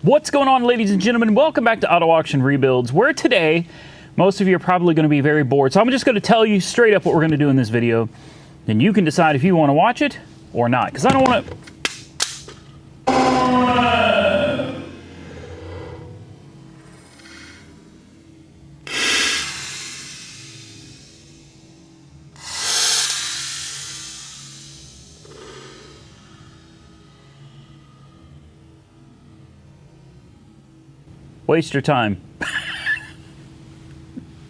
What's going on, ladies and gentlemen? Welcome back to Auto Auction Rebuilds, where today most of you are probably going to be very bored. So I'm just going to tell you straight up what we're going to do in this video. Then you can decide if you want to watch it or not, because I don't want to... waste your time.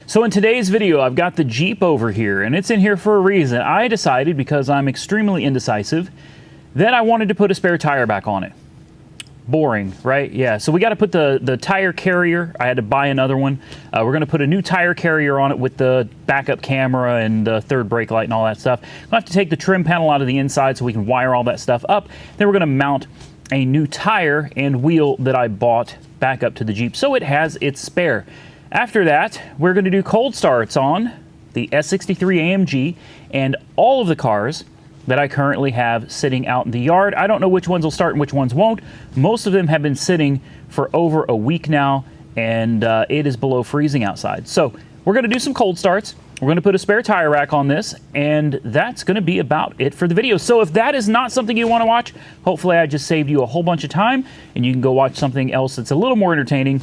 So in today's video, I've got the Jeep over here, and it's in here for a reason. I decided, because I'm extremely indecisive, that I wanted to put a spare tire back on it. Boring, right? Yeah, so we got to put the tire carrier. I had to buy another one. We're going to put a new tire carrier on it with the backup camera and the third brake light and all that stuff. We'll have to take the trim panel out of the inside so we can wire all that stuff up. Then we're going to mount a new tire and wheel that I bought back up to the Jeep, so it has its spare. After that, we're going to do cold starts on the S63 AMG and all of the cars that I currently have sitting out in the yard. I don't know which ones will start and which ones won't. Most of them have been sitting for over a week now, and it is below freezing outside. So we're going to do some cold starts. We're going to put a spare tire rack on this, and that's going to be about it for the video. So if that is not something you want to watch, hopefully I just saved you a whole bunch of time, and you can go watch something else that's a little more entertaining.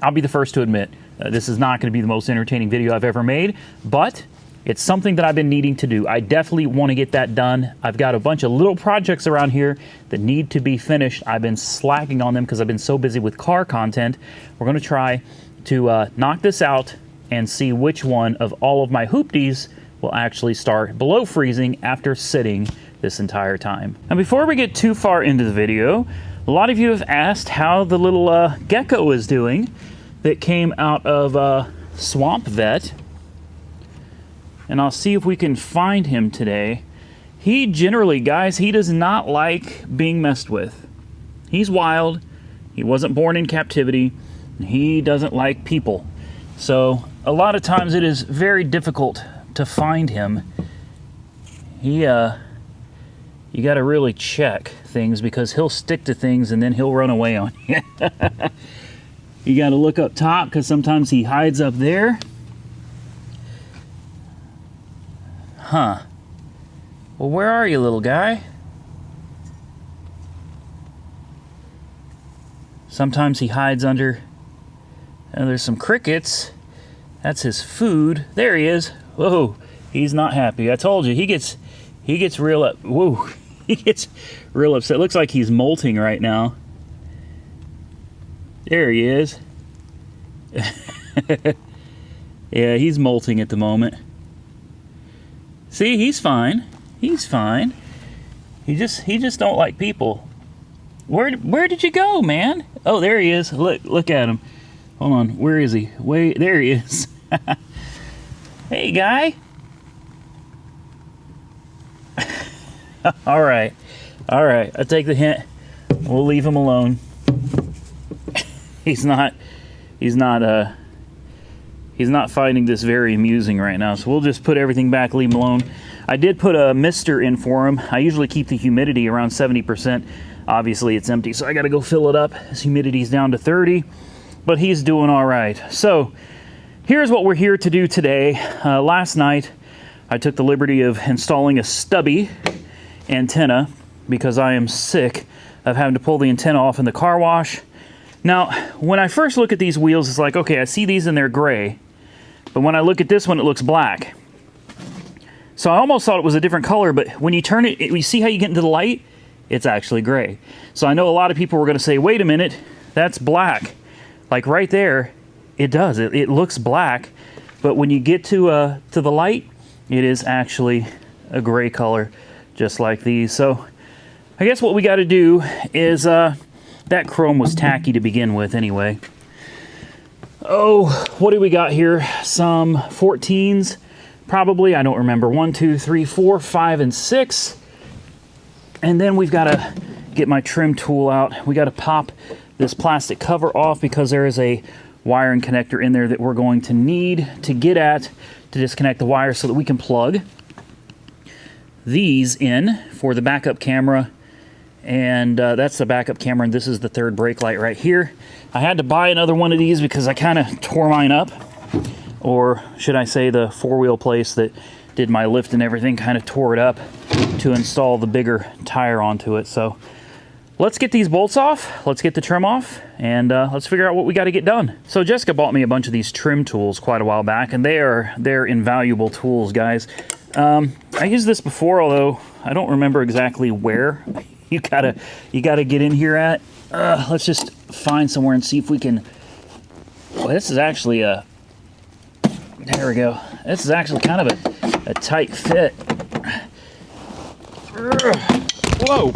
I'll be the first to admit, this is not going to be the most entertaining video I've ever made, but it's something that I've been needing to do. I definitely want to get that done. I've got a bunch of little projects around here that need to be finished. I've been slacking on them because I've been so busy with car content. We're going to try to knock this out and see which one of all of my hoopties will actually start below freezing after sitting this entire time. Now, before we get too far into the video, a lot of you have asked how the little gecko is doing that came out of Swamp Vet. And I'll see if we can find him today. He generally, guys, he does not like being messed with. He's wild. He wasn't born in captivity. He doesn't like people. So a lot of times it is very difficult to find him. You got to really check things because he'll stick to things and then he'll run away on you. You got to look up top because sometimes he hides up there. Huh. Well, where are you, little guy? Sometimes he hides under... and there's some crickets. That's his food. There he is. Whoa, he's not happy. I told you, he gets real up. Whoa, he gets real upset. Looks like he's molting right now. There he is. Yeah, he's molting at the moment. See, he's fine. He's fine. He just don't like people. Where did you go, man? Oh, there he is. Look at him. Hold on, where is he? Wait, there he is. Hey, guy. All right, I take the hint. We'll leave him alone. He's not finding this very amusing right now, so we'll just put everything back, leave him alone. I did put a mister in for him. I usually keep the humidity around 70%. Obviously, it's empty, so I got to go fill it up. His humidity's down to 30. But he's doing all right. So here's what we're here to do today. Last night, I took the liberty of installing a stubby antenna because I am sick of having to pull the antenna off in the car wash. Now, when I first look at these wheels, it's like, okay, I see these and they're gray. But when I look at this one, it looks black. So I almost thought it was a different color, but when you turn it, you see how you get into the light? It's actually gray. So I know a lot of people were going to say, wait a minute, that's black. Like right there, it does. It looks black, but when you get to the light, it is actually a gray color, just like these. So I guess what we got to do is that chrome was tacky to begin with, anyway. Oh, what do we got here? Some 14s, probably. I don't remember. 1, 2, 3, 4, 5, and 6. And then we've got to get my trim tool out. We got to pop this plastic cover off because there is a wiring connector in there that we're going to need to get at to disconnect the wire so that we can plug these in for the backup camera and that's the backup camera, and this is the third brake light right here. I had to buy another one of these because I kind of tore mine up, or should I say the four-wheel place that did my lift and everything kind of tore it up to install the bigger tire onto it. So let's get these bolts off, let's get the trim off, and let's figure out what we got to get done. So Jessica bought me a bunch of these trim tools quite a while back, and they're invaluable tools, guys. I used this before, although I don't remember exactly where you gotta get in here at. Let's just find somewhere and see if we can. Well, this is actually a. There we go. This is actually kind of a tight fit. Whoa.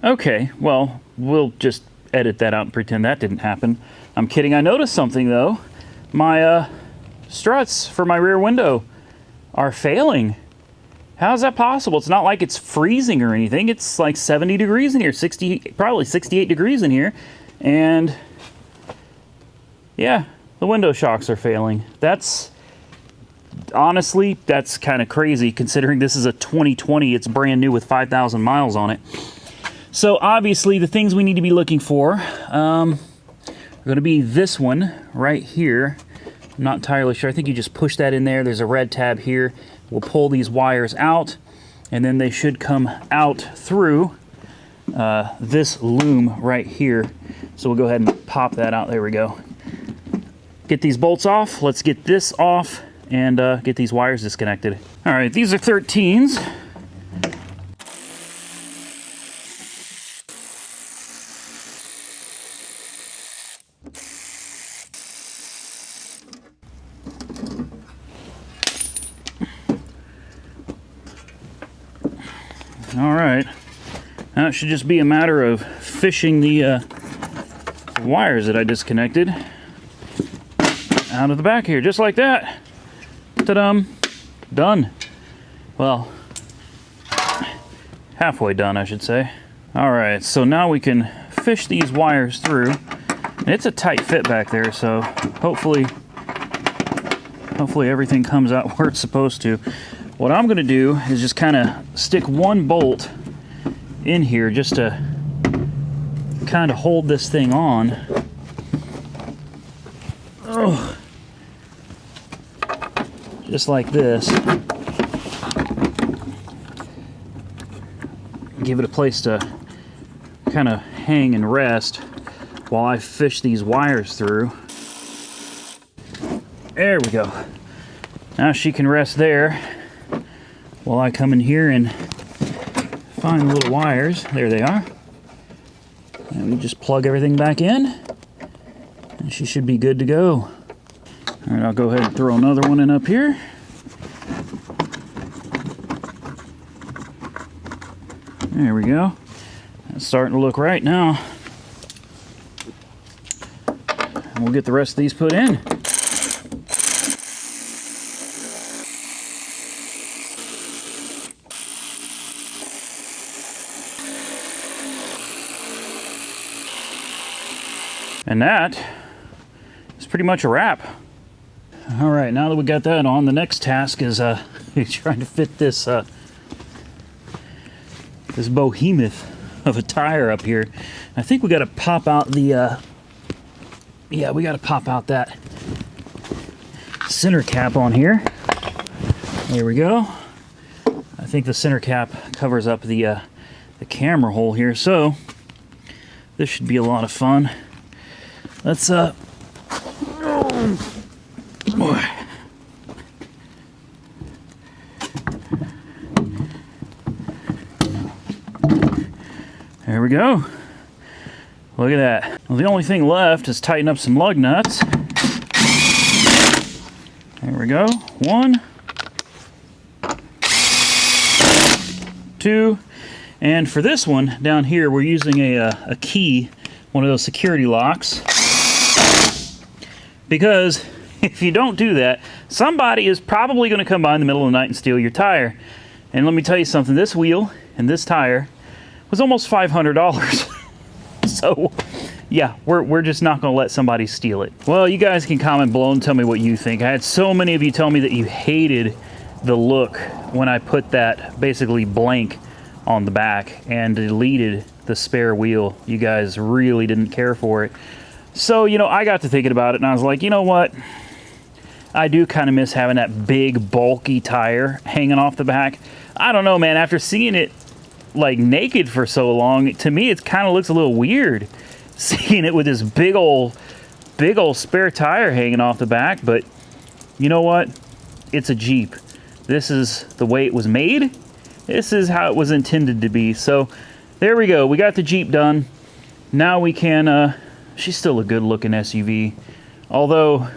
Okay, well, we'll just edit that out and pretend that didn't happen. I'm kidding. I noticed something though. My struts for my rear window are failing. How's that possible? It's not like it's freezing or anything. It's like 70 degrees in here, 60, probably 68 degrees in here. And yeah, the window shocks are failing. That's, honestly, that's kind of crazy considering this is a 2020. It's brand new with 5,000 miles on it. So obviously the things we need to be looking for are going to be this one right here. I'm not entirely sure. I think you just push that in there. There's a red tab here. We'll pull these wires out, and then they should come out through this loom right here. So we'll go ahead and pop that out. There we go. Get these bolts off. Let's get this off and get these wires disconnected. All right, these are 13s. All right, now it should just be a matter of fishing the wires that I disconnected out of the back here, just like that. Ta-dum, done. Well, halfway done, I should say. All right, so now we can fish these wires through. And it's a tight fit back there, so hopefully everything comes out where it's supposed to. What I'm gonna do is just kind of stick one bolt in here just to kind of hold this thing on. Oh, just like this. Give it a place to kind of hang and rest while I fish these wires through. There we go. Now she can rest there while I come in here and find the little wires. There they are. And we just plug everything back in, and she should be good to go. All right, I'll go ahead and throw another one in up here. There we go. That's starting to look right now. And we'll get the rest of these put in. And that is pretty much a wrap. All right, now that we got that on, the next task is trying to fit this this behemoth of a tire up here. I think we got to pop out the yeah, we got to pop out that center cap on here. There we go. I think the center cap covers up the camera hole here, so this should be a lot of fun. Let's there we go. Look at that. Well, the only thing left is tighten up some lug nuts. There we go. 1, 2, and for this one down here, we're using a key, one of those security locks. Because if you don't do that, somebody is probably going to come by in the middle of the night and steal your tire. And let me tell you something, this wheel and this tire was almost $500. So yeah, we're just not going to let somebody steal it. Well, you guys can comment below and tell me what you think. I had so many of you tell me that you hated the look when I put that basically blank on the back and deleted the spare wheel. You guys really didn't care for it. So, you know, I got to thinking about it and I was like, you know what? I do kind of miss having that big bulky tire hanging off the back. I don't know, man, after seeing it like naked for so long, to me it kind of looks a little weird seeing it with this big old spare tire hanging off the back. But you know what? It's a Jeep. This is the way it was made. This is how it was intended to be. So there we go. We got the Jeep done. Now we can, she's still a good looking SUV. Although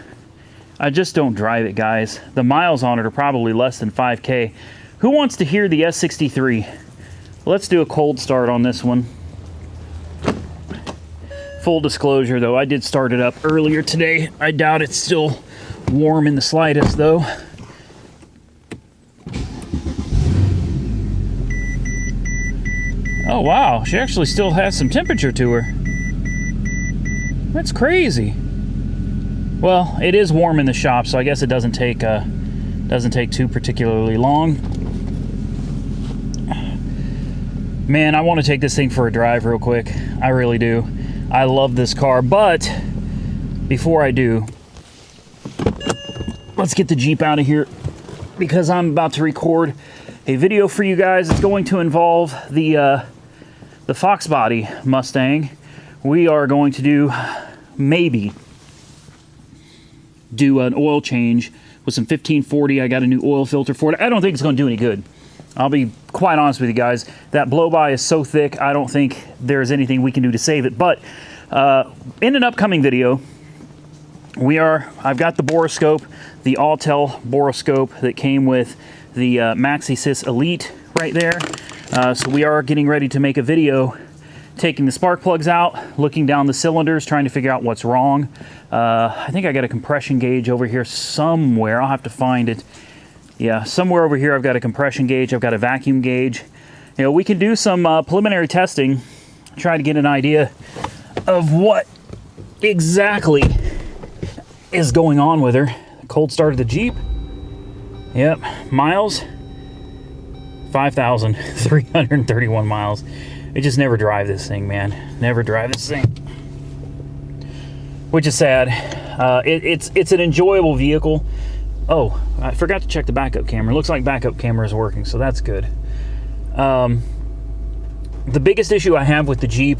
I just don't drive it, guys. The miles on it are probably less than 5K. Who wants to hear the S63? Let's do a cold start on this one. Full disclosure though, I did start it up earlier today. I doubt it's still warm in the slightest though. Oh wow, she actually still has some temperature to her. That's crazy. Well, it is warm in the shop, so I guess it doesn't take too particularly long. Man, I want to take this thing for a drive real quick. I really do. I love this car, but before I do, let's get the Jeep out of here because I'm about to record a video for you guys. It's going to involve the Fox Body Mustang. We are going to do maybe an oil change with some 1540. I got a new oil filter for it. I don't think it's going to do any good. I'll be quite honest with you guys. That blow-by is so thick, I don't think there's anything we can do to save it. But in an upcoming video, I've got the boroscope, the Autel boroscope that came with the MaxiSys Elite right there. So we are getting ready to make a video taking the spark plugs out, looking down the cylinders, trying to figure out what's wrong. I think I got a compression gauge over here somewhere. I'll have to find it. Yeah, somewhere over here I've got a compression gauge. I've got a vacuum gauge. You know, we can do some preliminary testing, try to get an idea of what exactly is going on with her. Cold start of the Jeep. Yep, miles, 5,331 miles. I just never drive this thing, man. Never drive this thing. Which is sad. It's an enjoyable vehicle. Oh, I forgot to check the backup camera. Looks like backup camera is working, so that's good. The biggest issue I have with the Jeep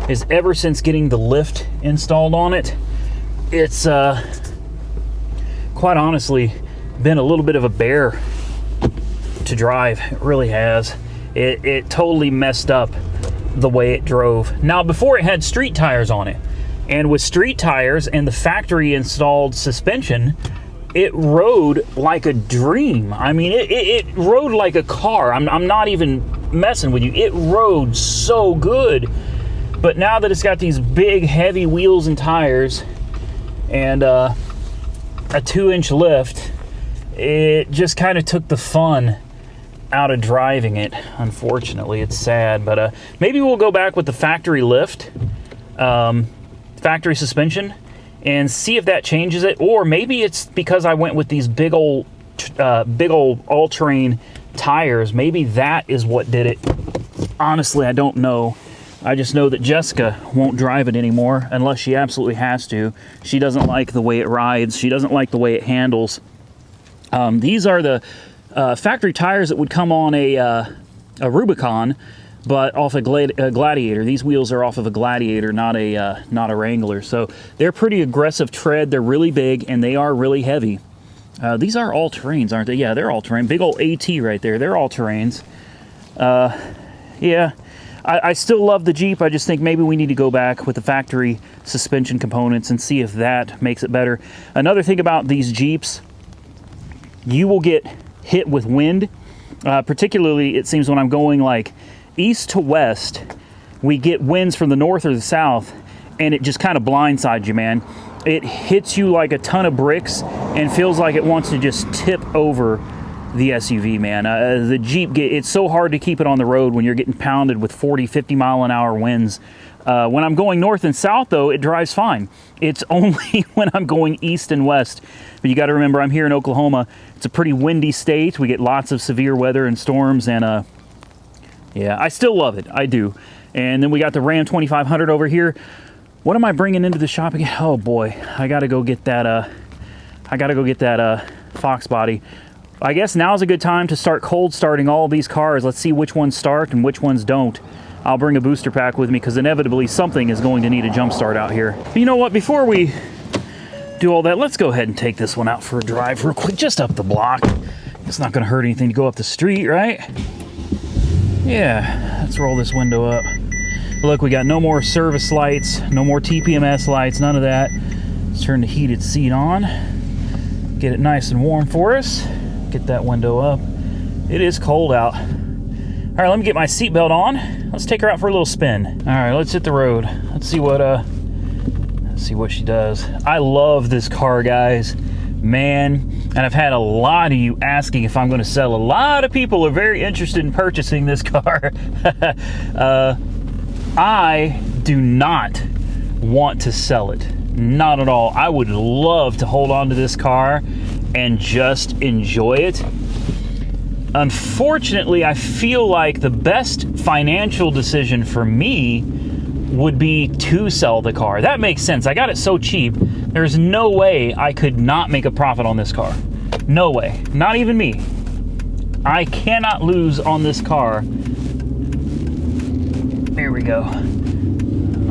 is ever since getting the lift installed on it, it's quite honestly been a little bit of a bear to drive. It really has. It totally messed up the way it drove. Now, before it had street tires on it, and with street tires and the factory installed suspension, it rode like a dream. I mean, it rode like a car. I'm not even messing with you. It rode so good. But now that it's got these big, heavy wheels and tires and a 2-inch lift, it just kind of took the fun out of driving it. Unfortunately, it's sad, but maybe we'll go back with the factory lift, factory suspension, and see if that changes it. Or maybe it's because I went with these big old all-terrain tires. Maybe that is what did it. Honestly, I don't know. I just know that Jessica won't drive it anymore unless she absolutely has to. She doesn't like the way it rides. She doesn't like the way it handles. These are the factory tires that would come on a Rubicon, but off a Gladiator. These wheels are off of a Gladiator, not a Wrangler. So they're pretty aggressive tread. They're really big and they are really heavy. These are all terrains, aren't they? Yeah, they're all terrain. Big old AT right there. They're all terrains. Yeah, I still love the Jeep. I just think maybe we need to go back with the factory suspension components and see if that makes it better. Another thing about these Jeeps, you will get hit with wind. Particularly, it seems when I'm going like east to west, we get winds from the north or the south, and it just kind of blindsides you, man. It hits you like a ton of bricks and feels like it wants to just tip over the SUV, man. The Jeep, it's so hard to keep it on the road when you're getting pounded with 40, 50 mile an hour winds. When I'm going north and south, though, it drives fine. It's only when I'm going east and west. But you got to remember, I'm here in Oklahoma. It's a pretty windy state. We get lots of severe weather and storms, and Yeah, I still love it. I do. And then we got the Ram 2500 over here. What am I bringing into the shop again? Oh boy, I gotta go get that. Fox body. I guess now's a good time to start cold starting all of these cars. Let's see which ones start and which ones don't. I'll bring a booster pack with me because inevitably something is going to need a jump start out here. But you know what? Before we do all that, let's go ahead and take this one out for a drive real quick, just up the block. It's not going to hurt anything to go up the street, right? Yeah, let's roll this window up. Look, we got no more service lights, no more TPMS lights, none of that. Let's turn the heated seat on. Get it nice and warm for us. Get that window up. It is cold out. All right, let me get my seatbelt on. Let's take her out for a little spin. All right, let's hit the road. Let's see what she does. I love this car, guys. Man, and I've had a lot of you asking if I'm going to sell. A lot of people are very interested in purchasing this car. I do not want to sell it. Not at all. I would love to hold on to this car and just enjoy it. Unfortunately, I feel like the best financial decision for me would be to sell the car. That makes sense. I got it so cheap. There's no way I could not make a profit on this car. No way. Not even me. I cannot lose on this car. There we go.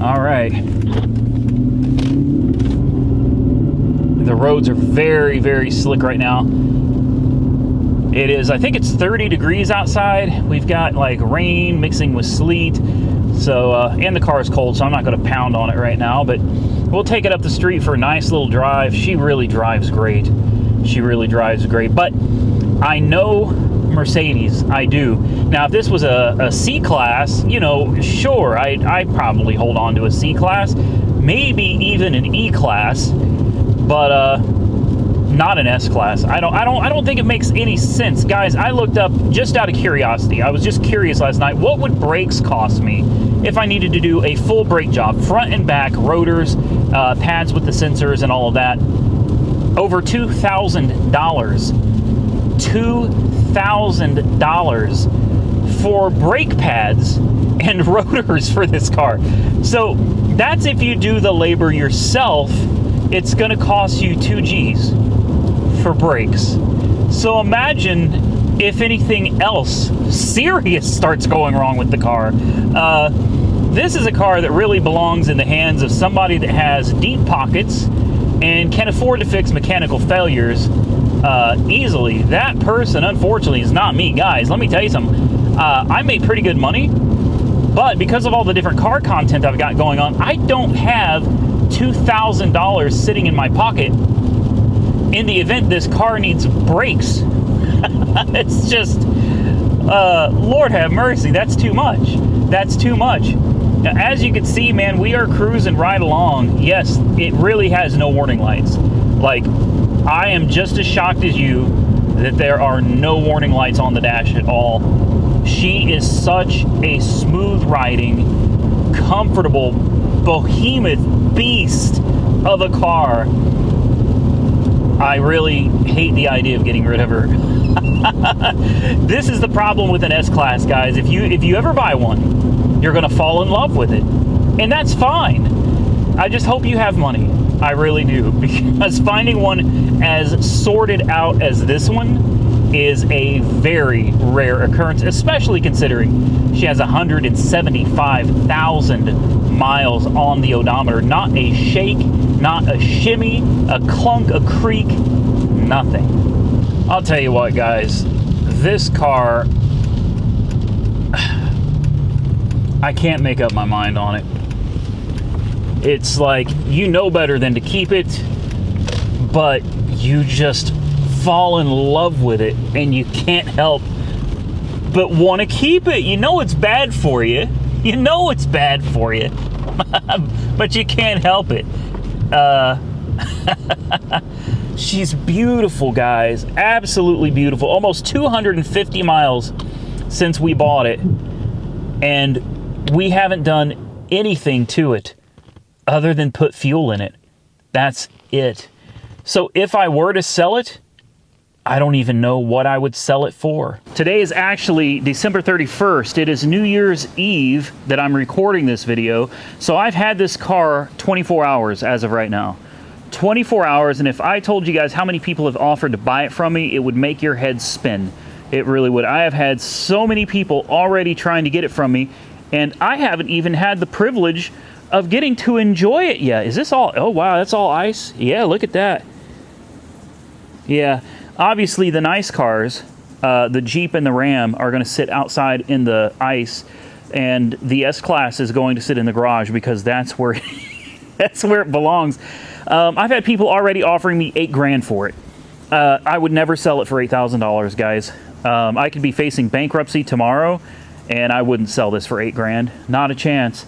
All right. The roads are very, very slick right now. It is, I think it's 30 degrees outside. We've got like rain mixing with sleet. So, and the car is cold, so I'm not going to pound on it right now, but we'll take it up the street for a nice little drive. She really drives great. She really drives great. But I know Mercedes, I do. Now, if this was a C-Class, you know, sure, I'd probably hold on to a C-Class, maybe even an E-Class, but not an S-Class. I don't think it makes any sense. Guys, I looked up just out of curiosity. I was just curious last night. What would brakes cost me if I needed to do a full brake job? Front and back, rotors, pads with the sensors and all of that. Over $2,000. $2,000 for brake pads and rotors for this car. So that's if you do the labor yourself. It's going to cost you 2 G's for brakes. So imagine if anything else serious starts going wrong with the car. This is a car that really belongs in the hands of somebody that has deep pockets and can afford to fix mechanical failures easily. That person, unfortunately, is not me. Guys, let me tell you something. I make pretty good money, but because of all the different car content I've got going on, I don't have $2,000 sitting in my pocket in the event this car needs brakes. It's just, Lord have mercy, that's too much. That's too much. Now, as you can see, man, we are cruising right along. Yes, it really has no warning lights. Like, I am just as shocked as you that there are no warning lights on the dash at all. She is such a smooth riding, comfortable, behemoth beast of a car. I really hate the idea of getting rid of her. This is the problem with an S-Class, guys. If you ever buy one, you're going to fall in love with it. And that's fine. I just hope you have money. I really do. Because finding one as sorted out as this one is a very rare occurrence, especially considering she has 175,000 miles on the odometer. Not a shake, not a shimmy, a clunk, a creak, nothing. I'll tell you what, guys, this car, I can't make up my mind on it. It's like, you know better than to keep it, but you just fall in love with it and you can't help but want to keep it. You know it's bad for you. You know it's bad for you, but you can't help it. She's beautiful, guys. Absolutely beautiful. Almost 250 miles since we bought it, and we haven't done anything to it other than put fuel in it. That's it. So if I were to sell it, I don't even know what I would sell it for. Today is actually December 31st. It is New Year's Eve that I'm recording this video. So I've had this car 24 hours as of right now. 24 hours, and if I told you guys how many people have offered to buy it from me, it would make your head spin. It really would. I have had so many people already trying to get it from me, and I haven't even had the privilege of getting to enjoy it yet. Is this all, oh wow, that's all ice? Yeah, look at that. Yeah. Obviously, the nice cars, the Jeep and the Ram, are going to sit outside in the ice, and the S-Class is going to sit in the garage because that's where that's where it belongs. I've had people already offering me $8 grand for it. I would never sell it for $8,000, guys. I could be facing bankruptcy tomorrow, and I wouldn't sell this for $8 grand. Not a chance.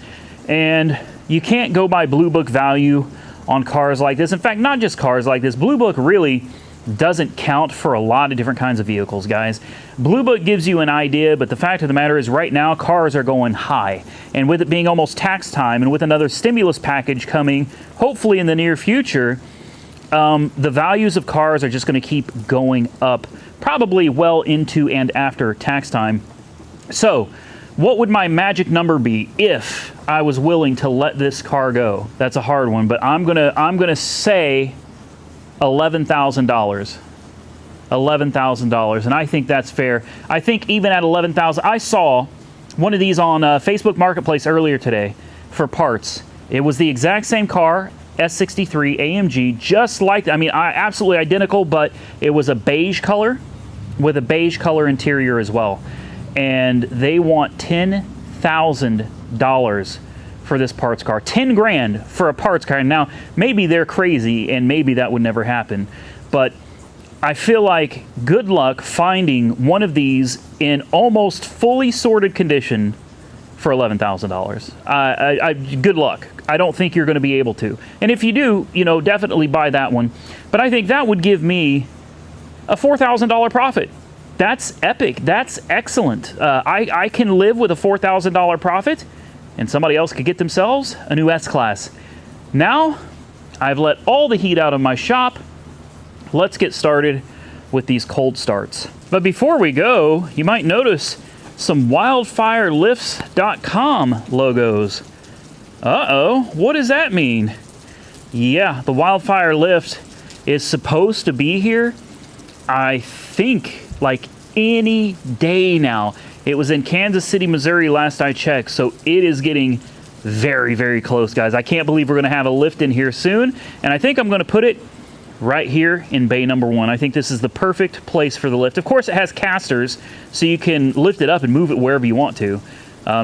And you can't go by Blue Book value on cars like this. In fact, not just cars like this. Blue Book really doesn't count for a lot of different kinds of vehicles, guys. Blue Book gives you an idea, but the fact of the matter is right now cars are going high, and with it being almost tax time and with another stimulus package coming hopefully in the near future, the values of cars are just going to keep going up, probably well into and after tax time. So what would my magic number be if I was willing to let this car go? That's a hard one, but I'm gonna say $11,000. $11,000, and I think that's fair. I think even at $11,000, I saw one of these on Facebook Marketplace earlier today for parts. It was the exact same car, S63 AMG, just like, I mean, absolutely identical, but it was a beige color with a beige color interior as well. And they want $10,000 for this parts car. 10 grand for a parts car. Now, maybe they're crazy and maybe that would never happen, but I feel like good luck finding one of these in almost fully sorted condition for $11,000. Good luck. I don't think you're going to be able to. And if you do, you know, definitely buy that one. But I think that would give me a $4,000 profit. That's epic. That's excellent. I can live with a $4,000 profit, and somebody else could get themselves a new S-Class. Now, I've let all the heat out of my shop. Let's get started with these cold starts. But before we go, you might notice some wildfirelifts.com logos. Uh-oh, what does that mean? Yeah, the Wildfire Lift is supposed to be here, I think, like any day now. It was in Kansas City, Missouri last I checked, so it is getting very, very close, guys. I can't believe we're going to have a lift in here soon, and I think I'm going to put it right here in bay number 1. I think this is the perfect place for the lift. Of course, it has casters, so you can lift it up and move it wherever you want to,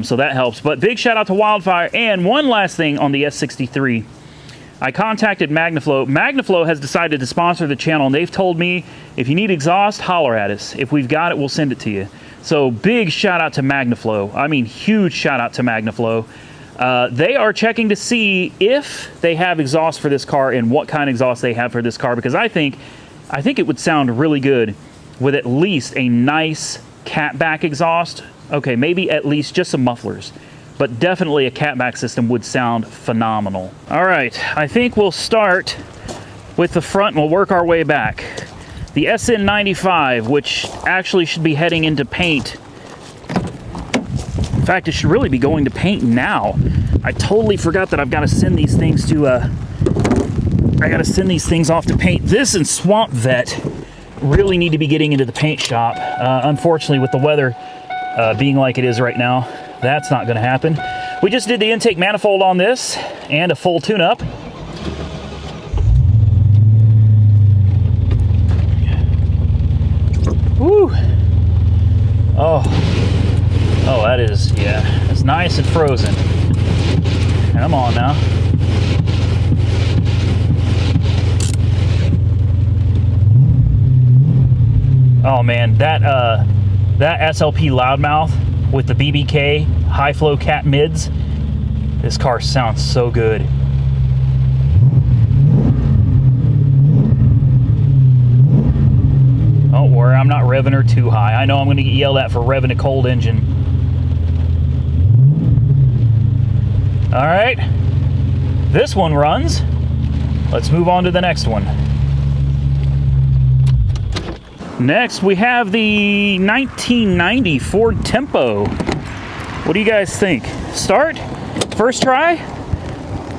so that helps. But big shout out to Wildfire. And one last thing on the S63. I contacted MagnaFlow. MagnaFlow has decided to sponsor the channel, and they've told me if you need exhaust, holler at us. If we've got it, we'll send it to you. So big shout out to MagnaFlow. I mean, huge shout out to MagnaFlow. They are checking to see if they have exhaust for this car and what kind of exhaust they have for this car, because I think it would sound really good with at least a nice catback exhaust. Okay, maybe at least just some mufflers, but definitely a catback system would sound phenomenal. All right, I think we'll start with the front and we'll work our way back. The SN95, which actually should be heading into paint. In fact, it should really be going to paint now. I totally forgot that I've got to send these things to, I got to send these things off to paint. This and Swamp Vet really need to be getting into the paint shop. Unfortunately, with the weather being like it is right now, that's not going to happen. We just did the intake manifold on this and a full tune-up. Woo! Oh, that is, yeah, it's nice and frozen. Come on now. Oh man, that SLP loudmouth with the BBK high flow cat mids, this car sounds so good. Don't worry, I'm not revving her too high. I know I'm going to get yelled at for revving a cold engine. All right, this one runs. Let's move on to the next one. Next, we have the 1990 Ford Tempo. What do you guys think? Start? First try?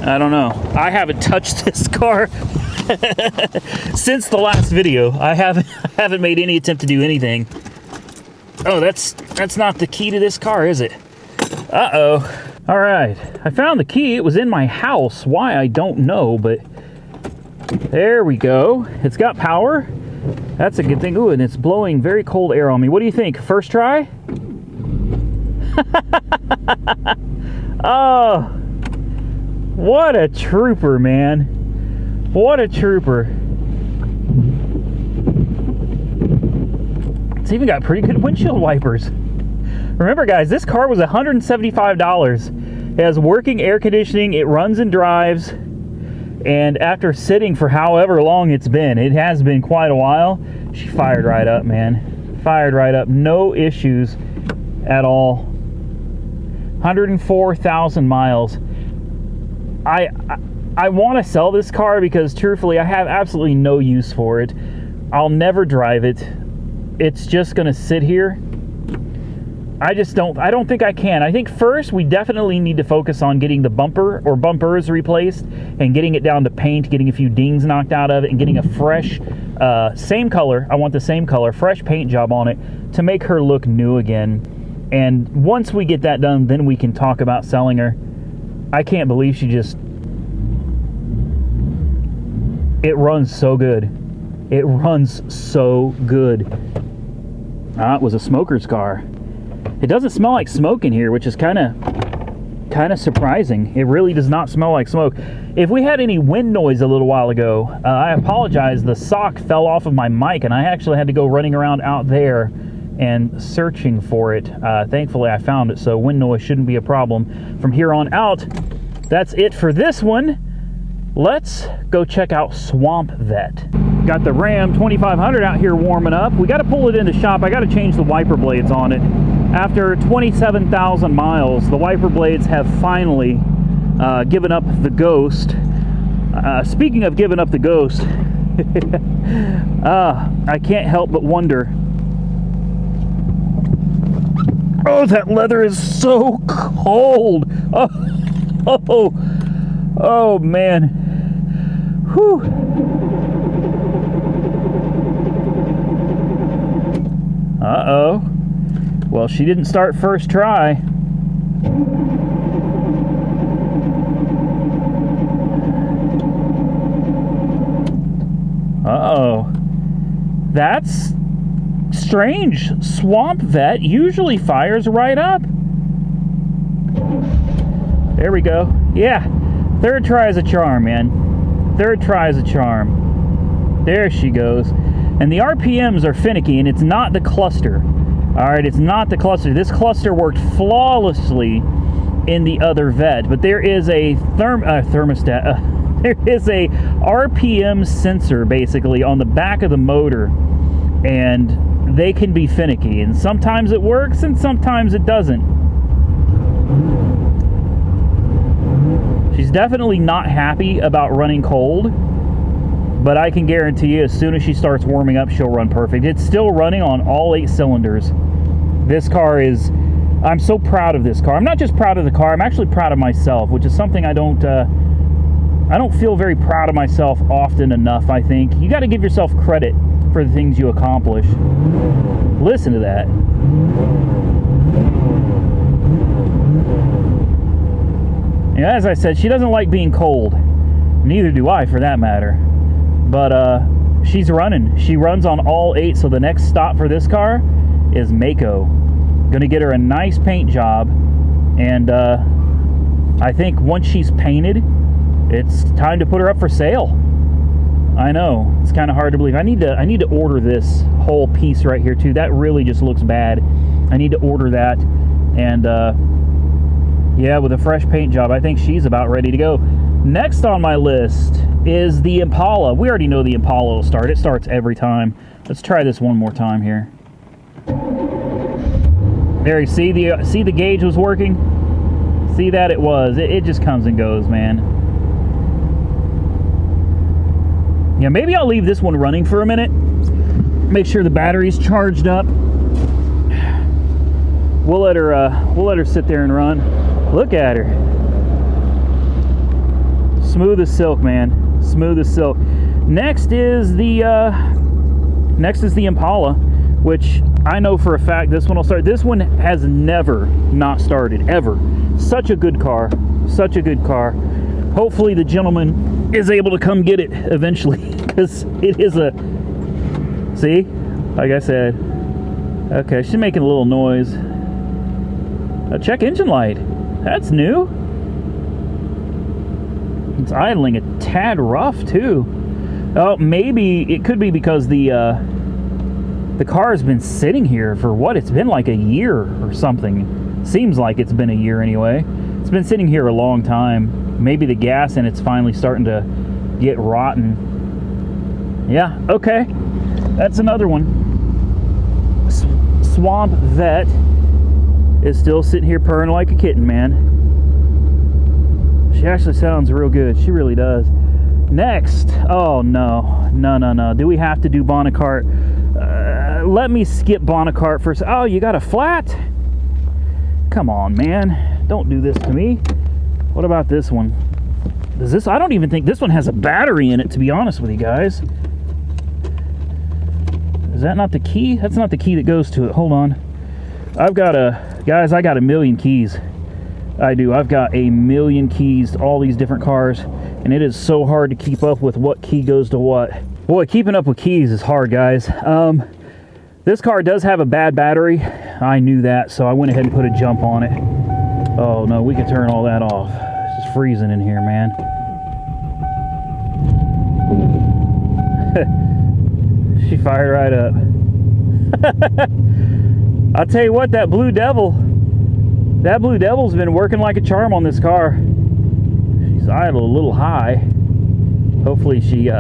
I don't know. I haven't touched this car since the last video. I haven't made any attempt to do anything. Oh, that's not the key to this car, is it? Uh-oh. All right, I found the key. It was in my house. Why, I don't know, but there we go. It's got power. That's a good thing. Ooh, and it's blowing very cold air on me. What do you think? First try? Oh, what a trooper, man. What a trooper. It's even got pretty good windshield wipers. Remember, guys, this car was $175. It has working air conditioning. It runs and drives. And after sitting for however long it's been, it has been quite a while, she fired right up, man. Fired right up. No issues at all. 104,000 miles. I want to sell this car because, truthfully, I have absolutely no use for it. I'll never drive it. It's just going to sit here. I don't think I can. I think first we definitely need to focus on getting the bumper or bumpers replaced and getting it down to paint, getting a few dings knocked out of it, and getting a fresh, same color, I want the same color, fresh paint job on it to make her look new again. And once we get that done, then we can talk about selling her. I can't believe she just... It runs so good. It runs so good. It was a smoker's car. It doesn't smell like smoke in here, which is kind of surprising. It really does not smell like smoke. If we had any wind noise a little while ago, I apologize. The sock fell off of my mic, and I actually had to go running around out there and searching for it. Thankfully, I found it, so wind noise shouldn't be a problem. From here on out, that's it for this one. Let's go check out Swamp Vet. Got the Ram 2500 out here warming up. We got to pull it in the shop. I got to change the wiper blades on it. After 27,000 miles, the wiper blades have finally given up the ghost. Speaking of giving up the ghost, I can't help but wonder. Oh, that leather is so cold. Oh man. Whew. Uh-oh. Well, she didn't start first try. Uh-oh. That's strange. Swamp Vet usually fires right up. There we go. Yeah. Third try is a charm, man. Third try is a charm. There she goes. And the RPMs are finicky, and it's not the cluster. All right, it's not the cluster. This cluster worked flawlessly in the other Vet, but there is a thermostat. There is a RPM sensor, basically, on the back of the motor, and they can be finicky. And sometimes it works, and sometimes it doesn't. She's definitely not happy about running cold, but I can guarantee you as soon as she starts warming up, she'll run perfect. It's still running on all 8 cylinders. This car is... I'm so proud of this car. I'm not just proud of the car, I'm actually proud of myself, which is something I don't feel very proud of myself often enough, I think. You got to give yourself credit for the things you accomplish. Listen to that. And as I said, she doesn't like being cold. Neither do I, for that matter. But she's running. She runs on all 8, so the next stop for this car is Mako. Gonna get her a nice paint job, and I think once she's painted, it's time to put her up for sale. I know, it's kind of hard to believe. I need to order this whole piece right here too. That really just looks bad. I need to order that, and yeah, with a fresh paint job, I think she's about ready to go. Next on my list is the Impala. We already know the Impala will start. It starts every time. Let's try this one more time here. There, you see the gauge was working? See that? It was. It just comes and goes, man. Yeah, maybe I'll leave this one running for a minute Make sure the battery's charged up. We'll let her sit there and run. Look at her. Smooth as silk, man. Smooth as silk. Next is the Impala, which I know for a fact this one will start. This one has never not started, ever. Such a good car. Such a good car. Hopefully the gentleman is able to come get it eventually, because it is a... See? Like I said. Okay, she's making a little noise. Check engine light. That's new. It's idling a tad rough too. Oh, maybe it could be because the car has been sitting here for what? It's been like a year or something. Seems like it's been a year anyway. It's been sitting here a long time. Maybe the gas in it's finally starting to get rotten. Yeah, okay. That's another one. Swamp Vet is still sitting here purring like a kitten, man. She actually sounds real good. She really does. Next. Oh, no. No. Do we have to do Bonacart? Let me skip Bonacart first. Oh, you got a flat? Come on, man. Don't do this to me. What about this one? Does this... I don't even think this one has a battery in it, to be honest with you guys. Is that not the key? That's not the key that goes to it. Hold on. I've got a... Guys, I got a million keys. I do. I've got a million keys to all these different cars, and it is so hard to keep up with what key goes to what. Boy, keeping up with keys is hard, guys. This car does have a bad battery. I knew that, so I went ahead and put a jump on it. Oh, no, we can turn all that off. It's just freezing in here, man. She fired right up. I'll tell you what, that Blue Devil's been working like a charm on this car. She's idled a little high. Hopefully she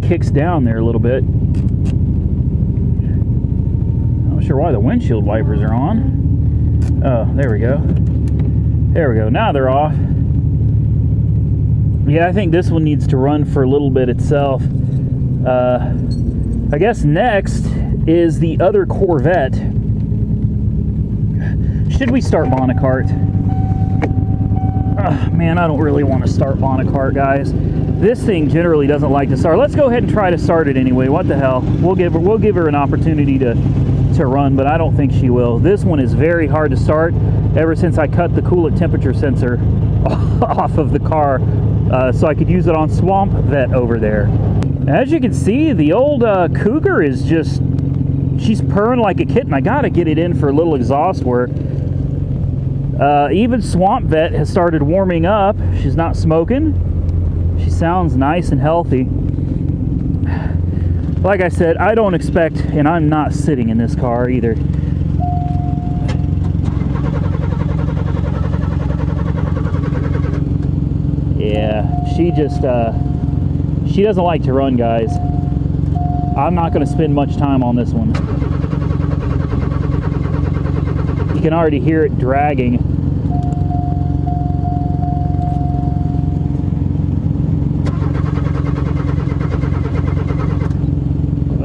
kicks down there a little bit. I'm not sure why the windshield wipers are on. Oh, there we go. There we go. Now they're off. Yeah, I think this one needs to run for a little bit itself. I guess next is the other Corvette. Should we start Bonacart? Man, I don't really want to start Bonacart, guys. This thing generally doesn't like to start. Let's go ahead and try to start it anyway. What the hell? We'll give her an opportunity to run, but I don't think she will. This one is very hard to start. Ever since I cut the coolant temperature sensor off of the car, so I could use it on Swamp Vet over there. As you can see, the old Cougar is just... She's purring like a kitten. I gotta get it in for a little exhaust work. Even Swamp Vet has started warming up. She's not smoking. She sounds nice and healthy. Like I said, I don't expect, and I'm not sitting in this car either. Yeah, she just, she doesn't like to run, guys. I'm not going to spend much time on this one. You can already hear it dragging.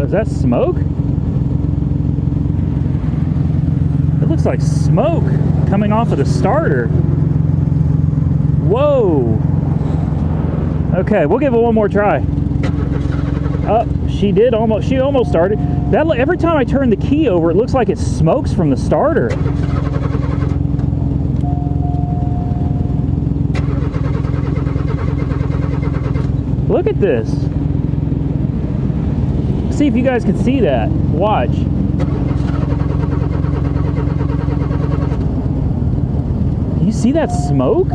Is that smoke? It looks like smoke coming off of the starter. Whoa. Okay, we'll give it one more try. Oh, she almost started. Every time I turn the key over, it looks like it smokes from the starter. Look at this. See if you guys can see that. Watch. You see that smoke?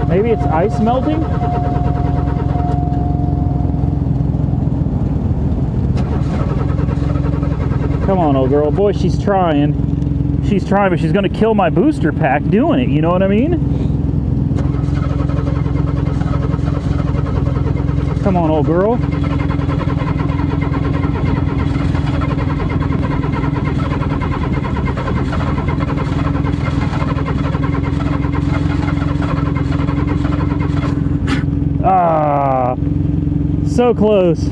Maybe it's ice melting? Come on, old girl. Boy, she's trying. She's trying, but she's going to kill my booster pack doing it. You know what I mean? Come on, old girl. Ah, so close.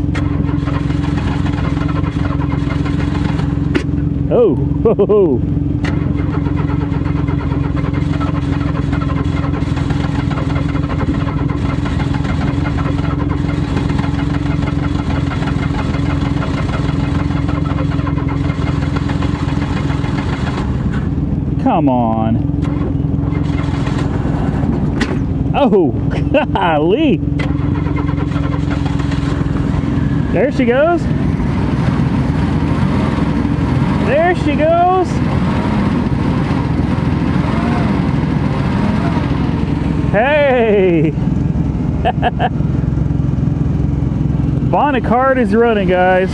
Oh, ho, ho, ho. Come on. Oh, golly. There she goes. There she goes. Hey. Bonnet card is running, guys.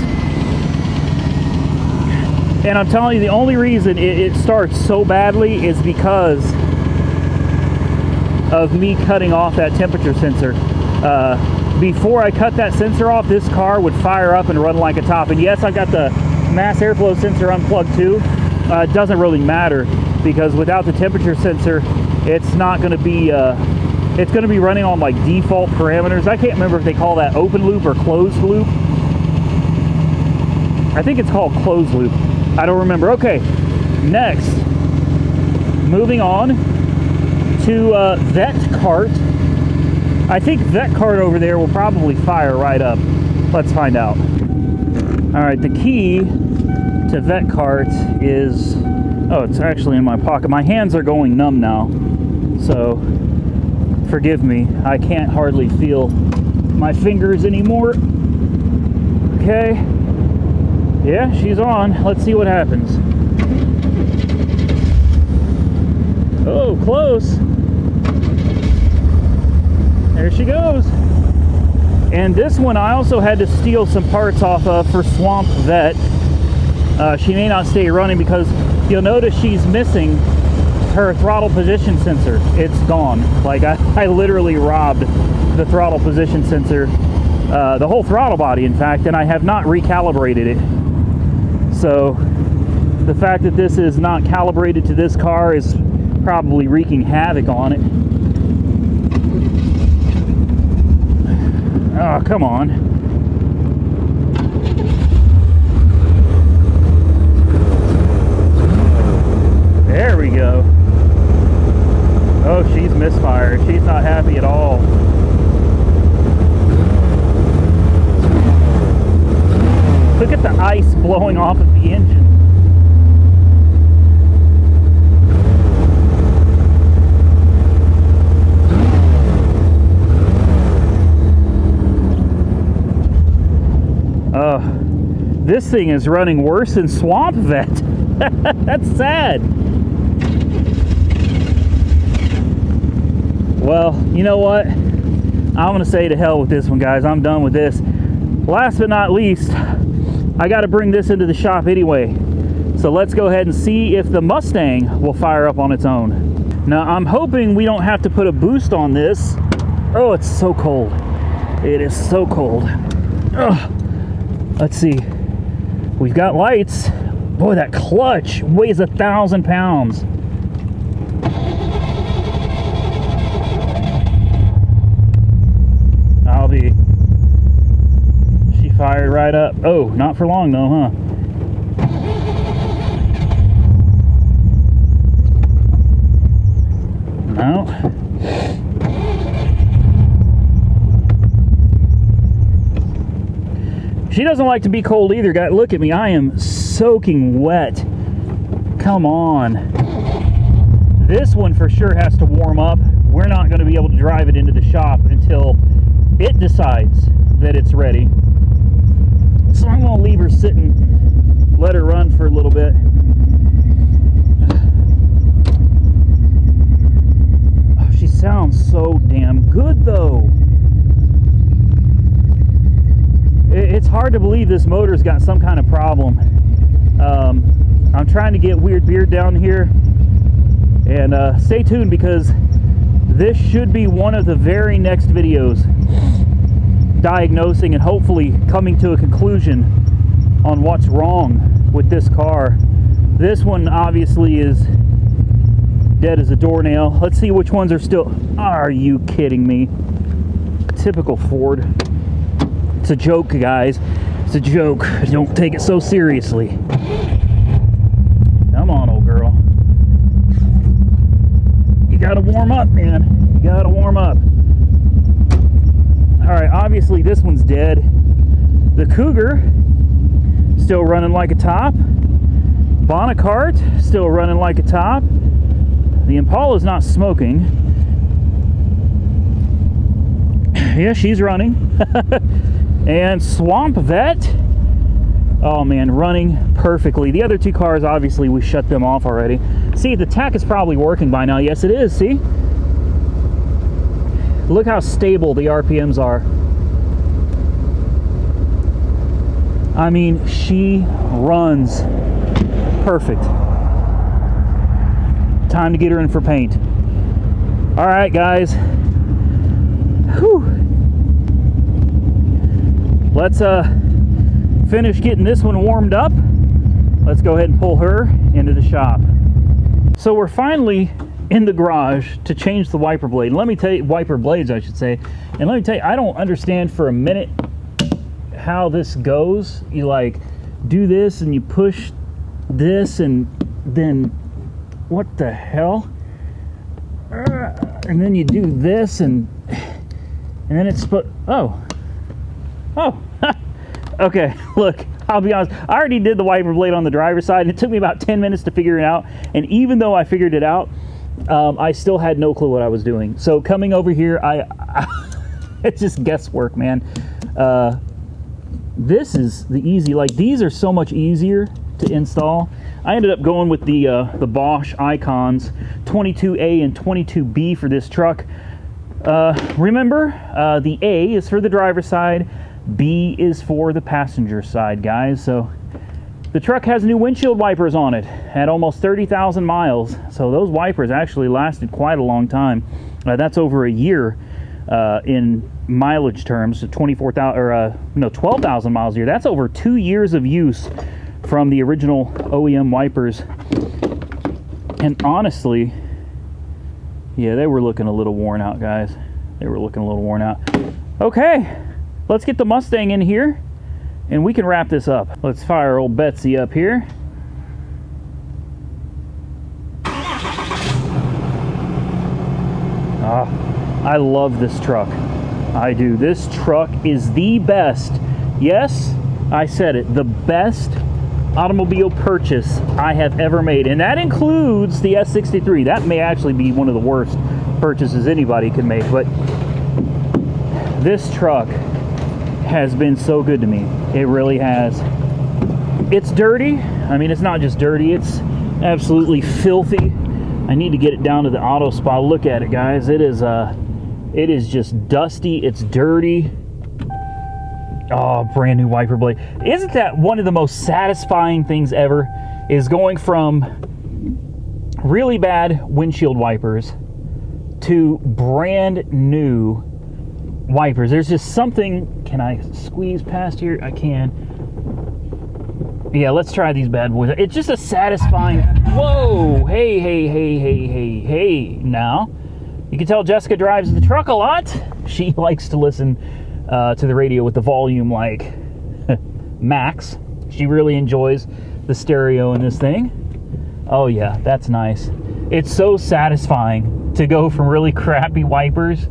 And I'm telling you, the only reason it starts so badly is because of me cutting off that temperature sensor. Before I cut that sensor off, this car would fire up and run like a top. And yes, I got the mass airflow sensor unplugged too. It doesn't really matter because without the temperature sensor, it's not going to be. It's going to be running on like default parameters. I can't remember if they call that open loop or closed loop. I think it's called closed loop. I don't remember. Okay, next, moving on to Vet Cart. I think Vet Cart over there will probably fire right up. Let's find out. All right, the key to Vet Cart is, oh, it's actually in my pocket. My hands are going numb now, so forgive me. I can't hardly feel my fingers anymore. Okay. Yeah, she's on. Let's see what happens. Oh, close. There she goes. And this one I also had to steal some parts off of for Swamp Vet. She may not stay running because you'll notice she's missing her throttle position sensor. It's gone. Like I literally robbed the throttle position sensor, the whole throttle body in fact, and I have not recalibrated it. So the fact that this is not calibrated to this car is probably wreaking havoc on it. Oh, come on. There we go. Oh, she's misfired. She's not happy at all. Look at the ice blowing off of the engine. This thing is running worse than Swamp Vet. That's sad. Well, you know what? I'm gonna say to hell with this one, guys. I'm done with this. Last but not least, I got to bring this into the shop anyway. So let's go ahead and see if the Mustang will fire up on its own. Now, I'm hoping we don't have to put a boost on this. Oh, it's so cold. It is so cold. Ugh. Let's see. We've got lights. Boy, that clutch weighs 1,000 pounds. I'll be. She fired right up. Oh, not for long though, huh? No. She doesn't like to be cold either, guys. Look at me. I am soaking wet. Come on. This one for sure has to warm up. We're not going to be able to drive it into the shop until it decides that it's ready. So I'm going to leave her sitting, let her run for a little bit. Oh, she sounds so damn good though. It's hard to believe this motor's got some kind of problem. I'm trying to get Weird Beard down here, and stay tuned because this should be one of the very next videos diagnosing and hopefully coming to a conclusion on what's wrong with this car. This one obviously is dead as a doornail. Let's see which ones are still. Are you kidding me? typical Ford. It's a joke, guys. It's a joke. Don't take it so seriously. Come on, old girl. You gotta warm up, man. You gotta warm up. All right, obviously this one's dead. The Cougar, still running like a top. Bonacart, still running like a top. The Impala's not smoking. Yeah, she's running. And Swamp Vet, oh man, running perfectly. The other two cars, obviously, we shut them off already. See, the tach is probably working by now. Yes, it is, see? Look how stable the RPMs are. I mean, she runs perfect. Time to get her in for paint. All right, guys. Whew. Let's finish getting this one warmed up. Let's go ahead and pull her into the shop. So we're finally in the garage to change the wiper blade. And let me tell you, wiper blades, I should say. And let me tell you, I don't understand for a minute how this goes. You like do this and you push this and then what the hell? And then you do this and then it's okay, look, I'll be honest, I already did the wiper blade on the driver's side and it took me about 10 minutes to figure it out, and even though I figured it out, I still had no clue what I was doing. So coming over here, it's just guesswork, man. This is the easy, like these are so much easier to install. I ended up going with the Bosch Icons 22A and 22B for this truck. Remember, the A is for the driver's side, B is for the passenger side, guys. So the truck has new windshield wipers on it at almost 30,000 miles. So those wipers actually lasted quite a long time. That's over a year in mileage terms, 12,000 miles a year. That's over 2 years of use from the original OEM wipers. And honestly, yeah, they were looking a little worn out, guys. They were looking a little worn out. Okay, let's get the Mustang in here and we can wrap this up. Let's fire old Betsy up here. I love this truck. I do. This truck is the best. Yes, I said it. The best automobile purchase I have ever made. And that includes the S63. That may actually be one of the worst purchases anybody could make. But this truck has been so good to me. It really has. It's dirty. I mean, it's not just dirty. It's absolutely filthy. I need to get it down to the auto spa. Look at it, guys. It is just dusty. It's dirty. Oh, brand new wiper blade. Isn't that one of the most satisfying things ever? Is going from really bad windshield wipers to brand new wipers. There's just something. Can I squeeze past here? I can. Yeah, let's try these bad boys. It's just a satisfying. Whoa! Hey, hey, hey, hey, hey, hey. Now, you can tell Jessica drives the truck a lot. She likes to listen to the radio with the volume like max. She really enjoys the stereo in this thing. Oh yeah, that's nice. It's so satisfying to go from really crappy wipers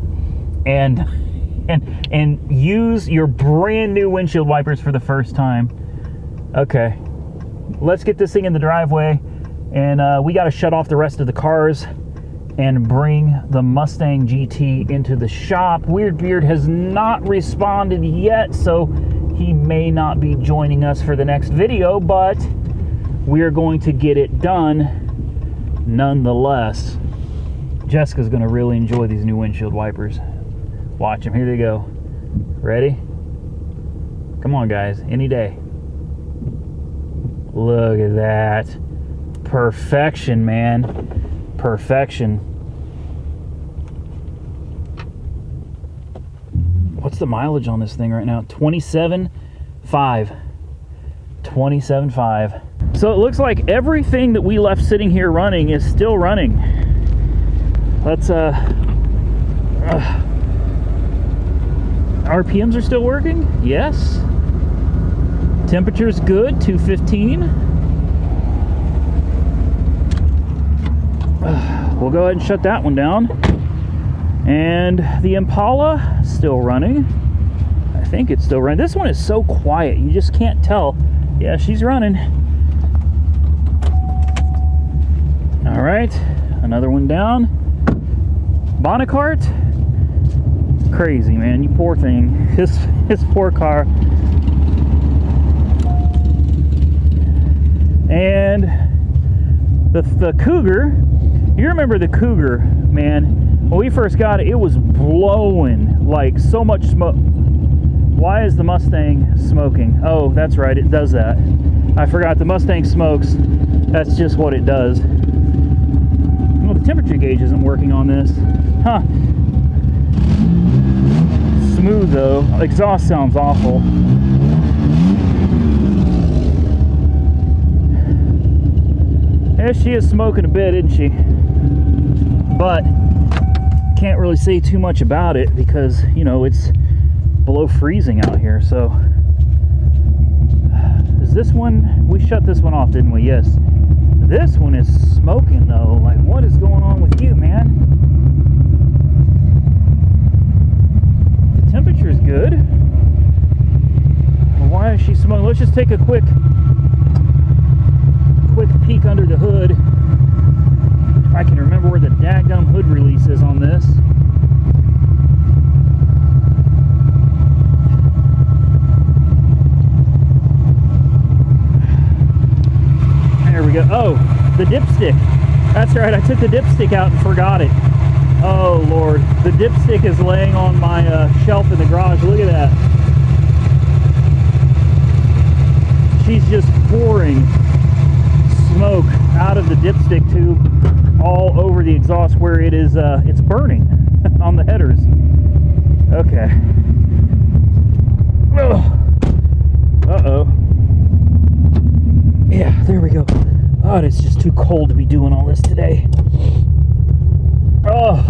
and use your brand new windshield wipers for the first time. Okay, let's get this thing in the driveway, and we got to shut off the rest of the cars and bring the Mustang GT into the shop. Weird Beard has not responded yet, so he may not be joining us for the next video, but we are going to get it done nonetheless. Jessica's going to really enjoy these new windshield wipers. Watch them. Here they go. Ready? Come on, guys. Any day. Look at that. Perfection, man. Perfection. What's the mileage on this thing right now? 27.5. 27.5. So it looks like everything that we left sitting here running is still running. Let's RPMs are still working. Yes. Temperature's good, 215. We'll go ahead and shut that one down. And the Impala still running. I think it's still running. This one is so quiet, you just can't tell. Yeah, she's running. All right, another one down. Bonacart. Crazy, man, you poor thing. His poor car. And the Cougar, you remember the Cougar, man, when we first got it, it was blowing like so much smoke. Why is the Mustang smoking? Oh, that's right, it does that. I forgot the Mustang smokes. That's just what it does. Well, the temperature gauge isn't working on this. Huh. Smooth though. Exhaust sounds awful. Yeah, she is smoking a bit, isn't she? But can't really say too much about it because, you know, it's below freezing out here. So is this one, we shut this one off, didn't we? Yes. This one is smoking though. Like, what is going on with you, man? The temperature is good. Why is she smoking? Let's just take a quick peek under the hood. If I can remember where the daggum hood release is on this. There we go. Oh, the dipstick. That's right, I took the dipstick out and forgot it. Oh Lord, the dipstick is laying on my shelf in the garage. Look at that. She's just pouring smoke out of the dipstick tube all over the exhaust where it is it's burning on the headers. Okay. Uh-oh. Yeah, there we go. Oh, it's just too cold to be doing all this today. Oh.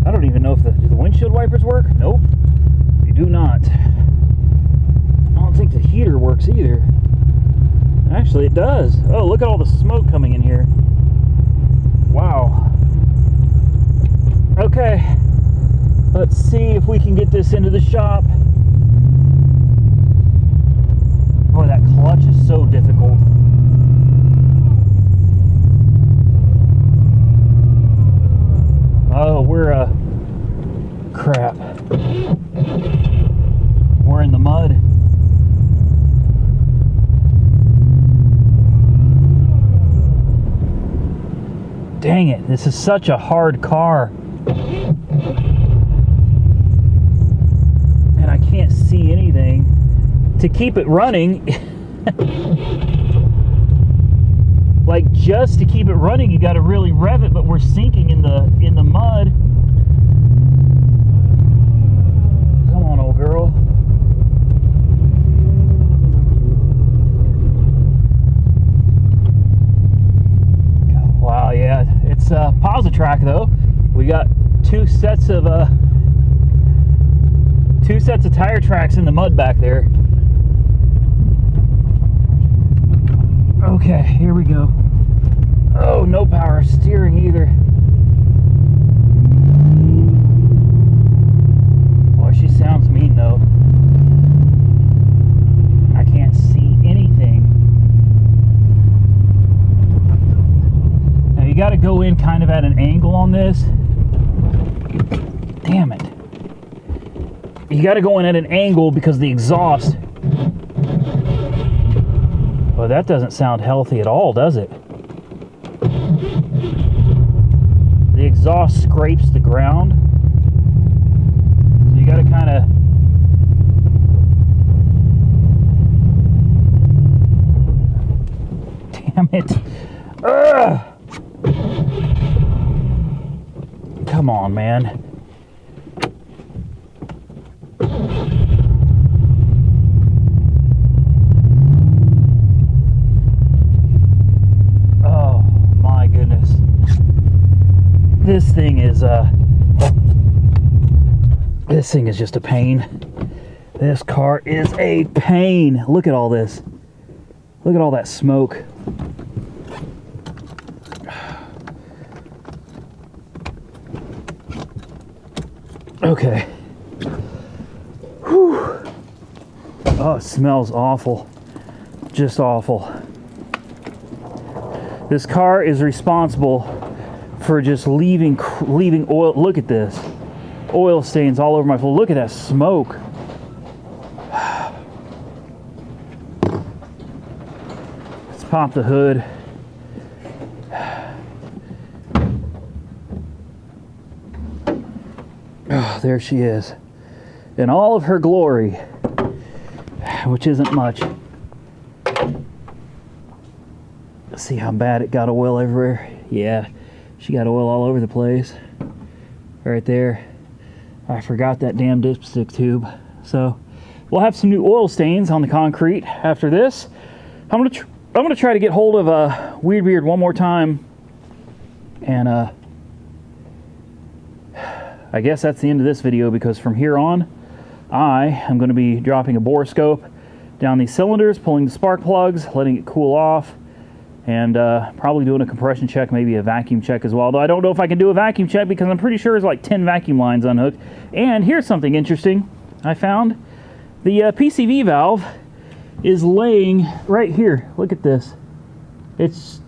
I don't even know if do the windshield wipers work? Nope. They do not. I don't think the heater works either. Actually, it does. Oh, look at all the smoke coming in here. Wow. Okay. Let's see if we can get this into the shop. Boy, that clutch is so difficult. Oh, we're crap. We're in the mud. Dang it, this is such a hard car. And I can't see anything. To keep it running, like just to keep it running, you got to really rev it, but we're sinking in the mud. Come on, old girl. Wow, yeah, it's Positrack though. We got two sets of tire tracks in the mud back there. Okay, here we go. Oh, no power steering either. Boy, she sounds mean though. I can't see anything. Now you got to go in kind of at an angle on this. Damn it. You got to go in at an angle because the exhaust. Well, that doesn't sound healthy at all, does it? The exhaust scrapes the ground. So you got to kind of... Damn it. Ugh! Come on, man. This thing is just a pain. This car is a pain. Look at all this. Look at all that smoke. Okay. Whew. Oh, it smells awful. Just awful. This car is responsible for just leaving oil. Look at this. Oil stains all over my floor. Look at that smoke. Let's pop the hood. Oh, there she is. In all of her glory, which isn't much. Let's see how bad it got oil everywhere. Yeah, she got oil all over the place. Right there. I forgot that damn dipstick tube. So we'll have some new oil stains on the concrete after this. I'm gonna try to get hold of Weird Beard one more time, and I guess that's the end of this video, because from here on I am going to be dropping a borescope down these cylinders, pulling the spark plugs, letting it cool off, and probably doing a compression check, maybe a vacuum check as well. Though I don't know if I can do a vacuum check, because I'm pretty sure there's like 10 vacuum lines unhooked. And here's something interesting I found. The PCV valve is laying right here. Look at this. It's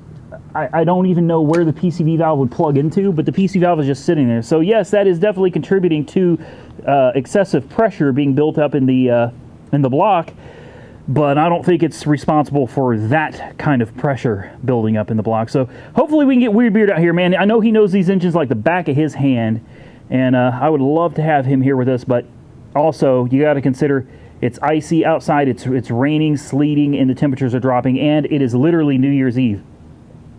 I don't even know where the PCV valve would plug into, but the PCV valve is just sitting there. So yes, that is definitely contributing to excessive pressure being built up in the block. But I don't think it's responsible for that kind of pressure building up in the block. So hopefully we can get Weird Beard out here, man. I know he knows these engines like the back of his hand, and I would love to have him here with us. But also, you got to consider it's icy outside, it's raining, sleeting, and the temperatures are dropping, and it is literally New Year's Eve.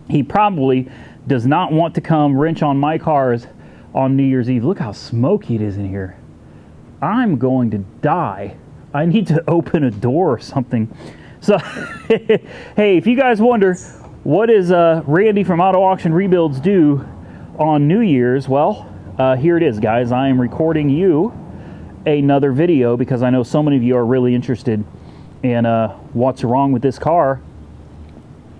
He probably does not want to come wrench on my cars on New Year's Eve. Look how smoky it is in here. I'm going to die. I need to open a door or something. So, hey, if you guys wonder, what does Randy from Auto Auction Rebuilds do on New Year's? Well, here it is, guys. I am recording you another video because I know so many of you are really interested in what's wrong with this car.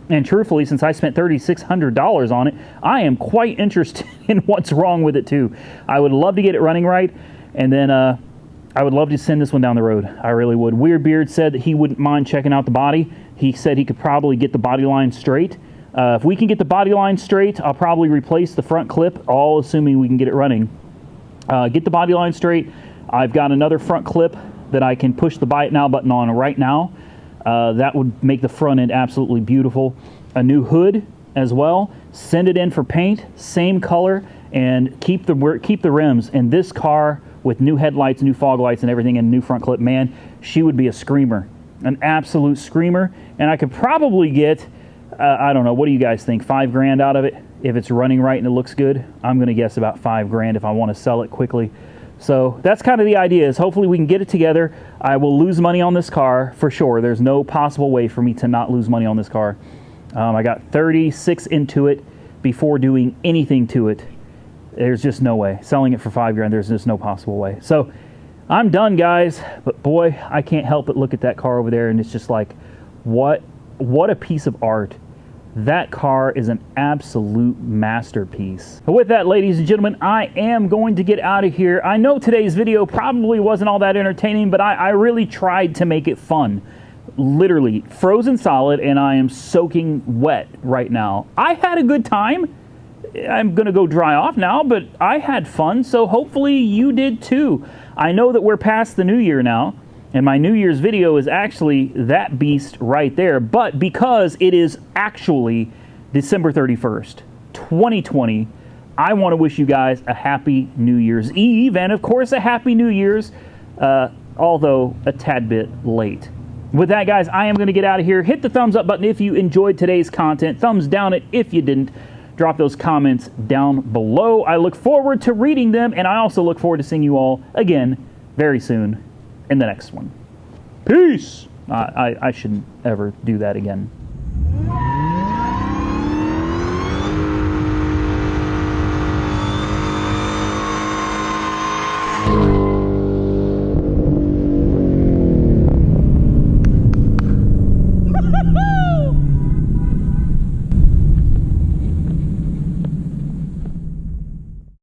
And truthfully, since I spent $3,600 on it, I am quite interested in what's wrong with it too. I would love to get it running right, and then I would love to send this one down the road. I really would. Weird Beard said that he wouldn't mind checking out the body. He said he could probably get the body line straight. If we can get the body line straight, I'll probably replace the front clip, all assuming we can get it running. Get the body line straight. I've got another front clip that I can push the Buy It Now button on right now. That would make the front end absolutely beautiful. A new hood as well. Send it in for paint, same color, and keep the rims. And this car with new headlights, new fog lights, and everything, and new front clip, man, she would be a screamer, an absolute screamer. And I could probably get, I don't know, what do you guys think? $5 grand out of it if it's running right and it looks good. I'm going to guess about $5 grand if I want to sell it quickly. So that's kind of the idea, is hopefully we can get it together. I will lose money on this car for sure. There's no possible way for me to not lose money on this car. I got 36 into it before doing anything to it. There's just no way. Selling it for $5 grand, there's just no possible way. So I'm done, guys. But boy, I can't help but look at that car over there, and it's just like, what a piece of art. That car is an absolute masterpiece. But with that, ladies and gentlemen, I am going to get out of here. I know today's video probably wasn't all that entertaining, but I really tried to make it fun. Literally frozen solid, and I am soaking wet right now. I had a good time. I'm gonna go dry off now, but I had fun, so hopefully you did too. I know that we're past the new year now, and my New Year's video is actually that beast right there, but because it is actually December 31st, 2020, I want to wish you guys a happy New Year's Eve, and of course a happy New Year's, although a tad bit late. With that, guys, I am going to get out of here. Hit the thumbs up button if you enjoyed today's content. Thumbs down it if you didn't. Drop those comments down below. I look forward to reading them, and I also look forward to seeing you all again very soon in the next one. Peace! I shouldn't ever do that again.